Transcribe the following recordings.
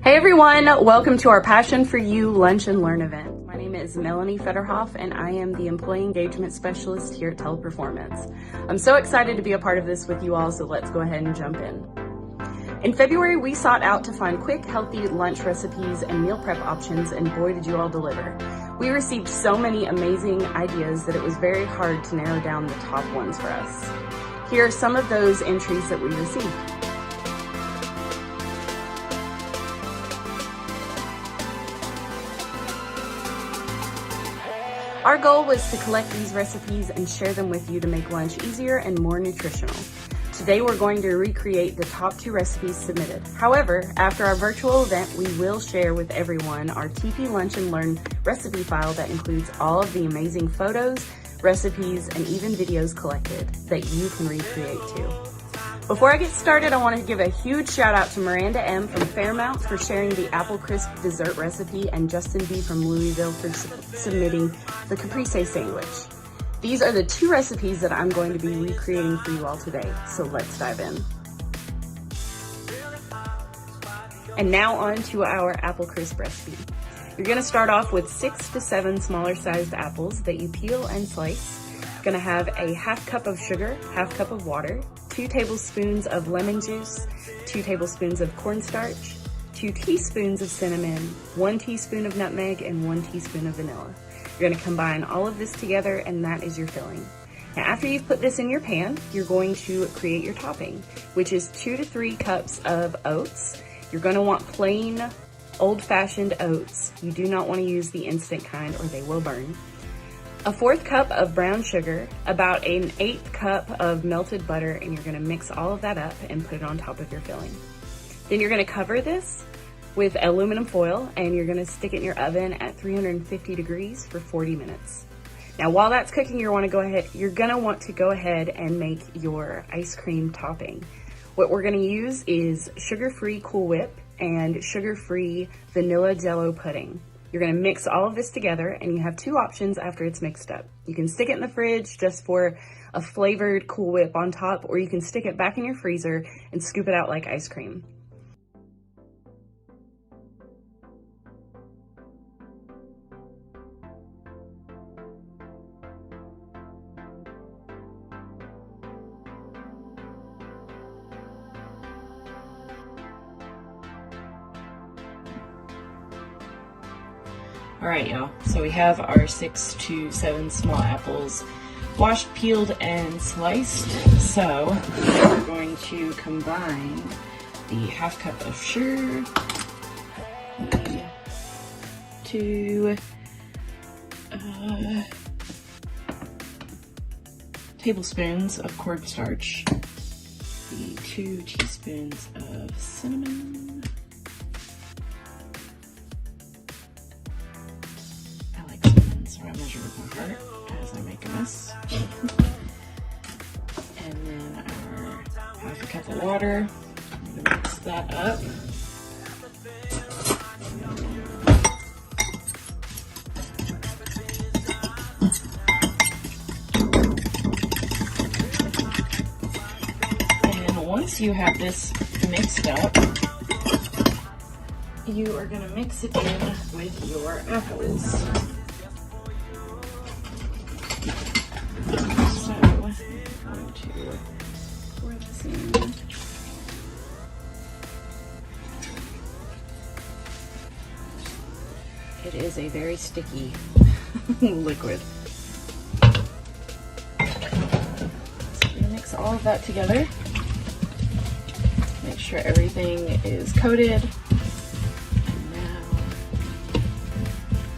Hey everyone, welcome to our Passion for You Lunch and Learn event. My name is Melanie Federhoff and I am the Employee Engagement Specialist here at Teleperformance. I'm so excited to be a part of this with you all, so let's go ahead and jump in. In February, we sought out to find quick, healthy lunch recipes and meal prep options, and boy did you all deliver. We received so many amazing ideas that it was very hard to narrow down the top ones for us. Here are some of those entries that we received. Our goal was to collect these recipes and share them with you to make lunch easier and more nutritional. Today we're going to recreate the top 2 recipes submitted. However, after our virtual event, we will share with everyone our TP Lunch and Learn recipe file that includes all of the amazing photos, recipes, and even videos collected that you can recreate too. Before I get started, I want to give a huge shout out to Miranda M. from Fairmount for sharing the apple crisp dessert recipe, and Justin B. from Louisville for submitting the caprese sandwich. These are the 2 recipes that I'm going to be recreating for you all today, so let's dive in. And now on to our apple crisp recipe. You're going to start off with 6 to 7 smaller sized apples that you peel and slice. You're going to have a half cup of sugar, half cup of water, 2 tablespoons of lemon juice, 2 tablespoons of cornstarch, 2 teaspoons of cinnamon, 1 teaspoon of nutmeg, and 1 teaspoon of vanilla. You're going to combine all of this together, and that is your filling. Now, after you've put this in your pan, you're going to create your topping, which is 2 to 3 cups of oats. You're going to want plain, old-fashioned oats. You do not want to use the instant kind or they will burn. A 1/4 cup of brown sugar, about an 1/8 cup of melted butter, and you're going to mix all of that up and put it on top of your filling. Then you're going to cover this with aluminum foil, and you're going to stick it in your oven at 350 degrees for 40 minutes. Now, while that's cooking, you're going to want to go ahead and make your ice cream topping. What we're going to use is sugar-free Cool Whip and sugar-free vanilla Jello pudding. You're going to mix all of this together, and you have 2 options after it's mixed up. You can stick it in the fridge just for a flavored Cool Whip on top, or you can stick it back in your freezer and scoop it out like ice cream. All right, y'all, so we have our 6 to 7 small apples washed, peeled, and sliced. So we're going to combine the half cup of sugar, the 2 tablespoons of cornstarch, the 2 teaspoons of cinnamon, so I measure with my heart as I make a mess. And then our half a cup of water. I'm gonna mix that up. And once you have this mixed up, you are gonna mix it in with your apples. So I'm going to pour this in. It is a very sticky liquid. So we're going to mix all of that together. Make sure everything is coated. And now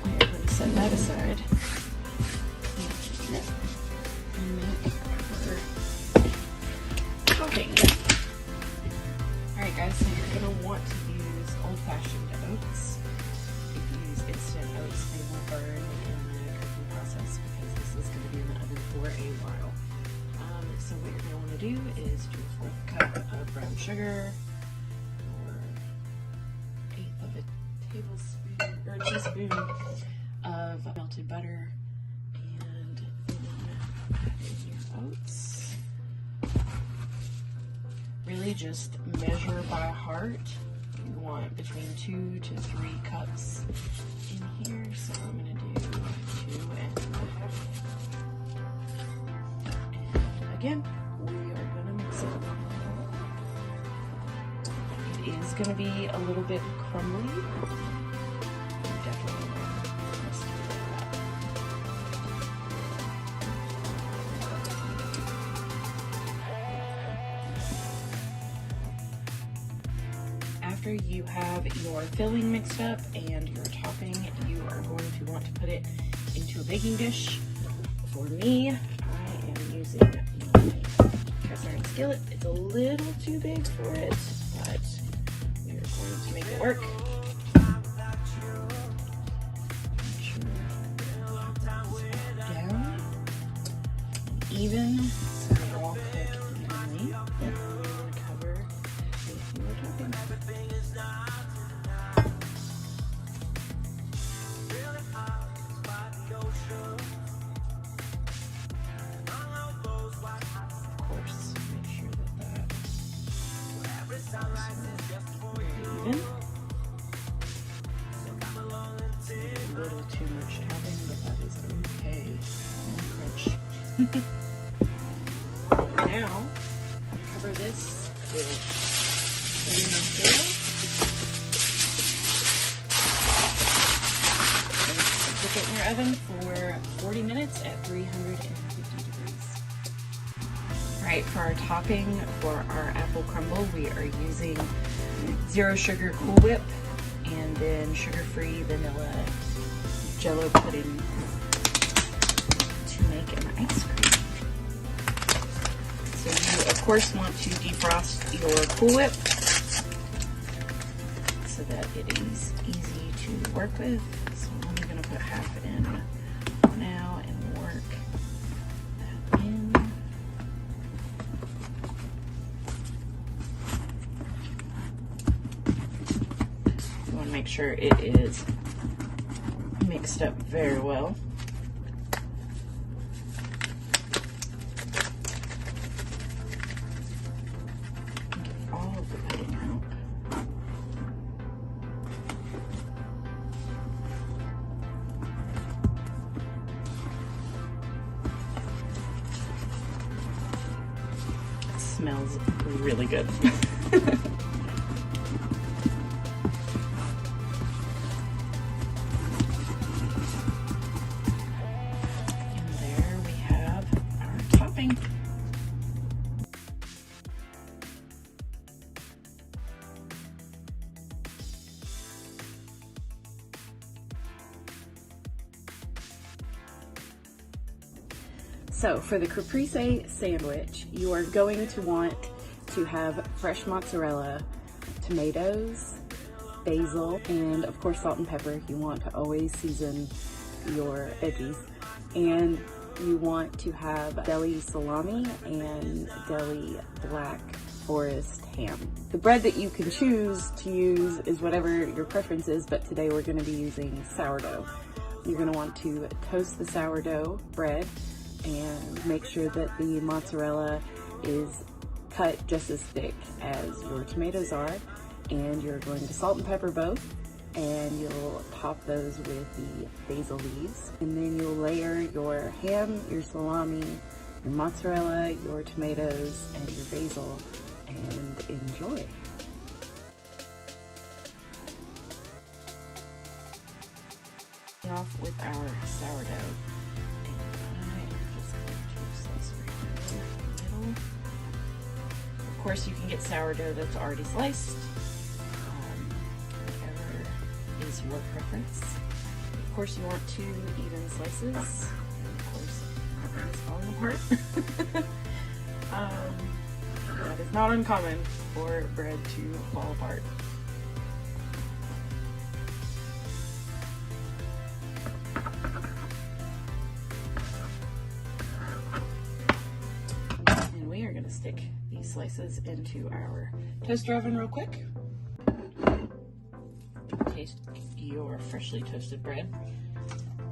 we're going to set that aside. Alright guys, so you're going to want to use old-fashioned oats. If you use instant oats, they will burn in the cooking process because this is going to be in the oven for a while. So what you're going to want to do is do a 1/4 cup of brown sugar, or 1/8 of a tablespoon or a teaspoon of melted butter, and then add in your oats. Really just measure by heart You want between 2 to 3 cups in here, so I'm going to do 2.5. And again, we are going to mix it. It is going to be a little bit crumbly. You definitely want to mess with that. After you have your filling mixed up and your topping, you are going to want to put it into a baking dish. For me, I am using my cast iron skillet. It's a little too big for it, but we are going to make it work. Make sure it's down, even, so they all cook evenly. Cover with your topping. Even. A little too much topping, but that is okay. Crunch. Now, cover this with plain mascara. Cook it in your oven for 40 minutes at 350 degrees. Alright, for our topping for our apple crumble, we are using 0 sugar Cool Whip and then sugar-free vanilla Jello pudding to make an ice cream. So you of course want to defrost your Cool Whip so that it is easy to work with. So I'm only going to put half in now and work that in. Make sure it is mixed up very well. Get all of the pudding out. It smells really good. So for the caprese sandwich, you are going to want to have fresh mozzarella, tomatoes, basil, and of course salt and pepper. You want to always season your veggies. And you want to have deli salami and deli black forest ham. The bread that you can choose to use is whatever your preference is, but today we're going to be using sourdough. You're going to want to toast the sourdough bread and make sure that the mozzarella is cut just as thick as your tomatoes are, and you're going to salt and pepper both, and you'll top those with the basil leaves, and then you'll layer your ham, your salami, your mozzarella, your tomatoes, and your basil, and enjoy. Off with our sourdough. Of course, you can get sourdough that's already sliced, whatever is your preference. Of course, you want 2 even slices, and of course, everything's falling apart. That is not uncommon for bread to fall apart. Stick these slices into our toaster oven real quick. Taste your freshly toasted bread.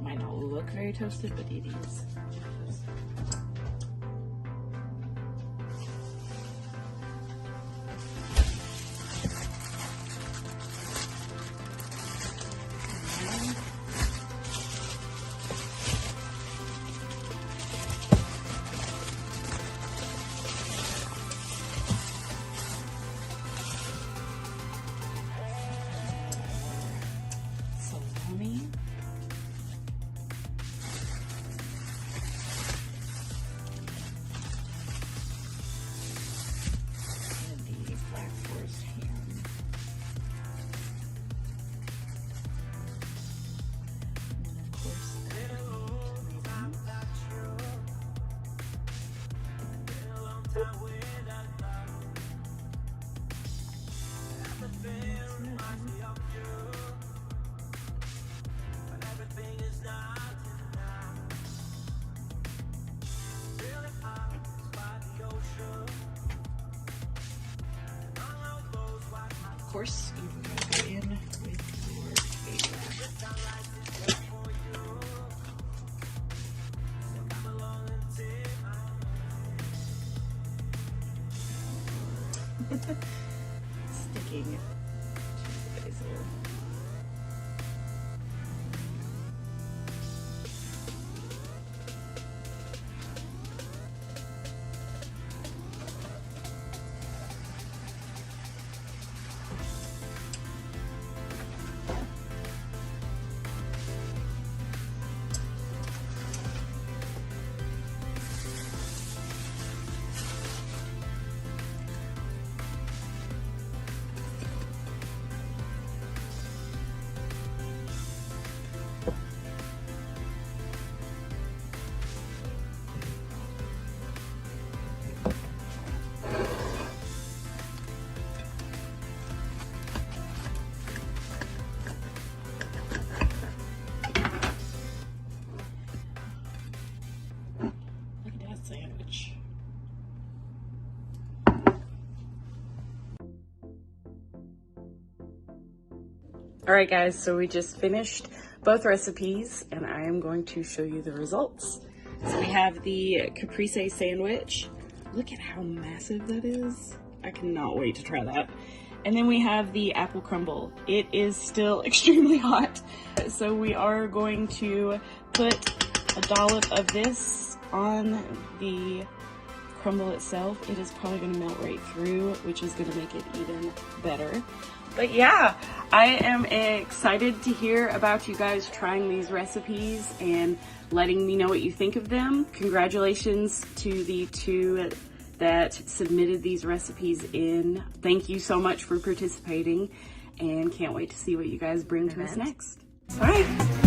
Might not look very toasted, but it is. course, you can go in with your tomato. Sticking to the basil. Sandwich. All right, guys, so we just finished both recipes and I am going to show you the results. So we have the caprese sandwich. Look at how massive that is. I cannot wait to try that. And then we have the apple crumble. It is still extremely hot. So we are going to put a dollop of this on the crumble itself. It is probably going to melt right through, which is going to make it even better. But yeah, I am excited to hear about you guys trying these recipes and letting me know what you think of them. Congratulations to the two that submitted these recipes in. Thank you so much for participating and can't wait to see what you guys bring to us next. All right.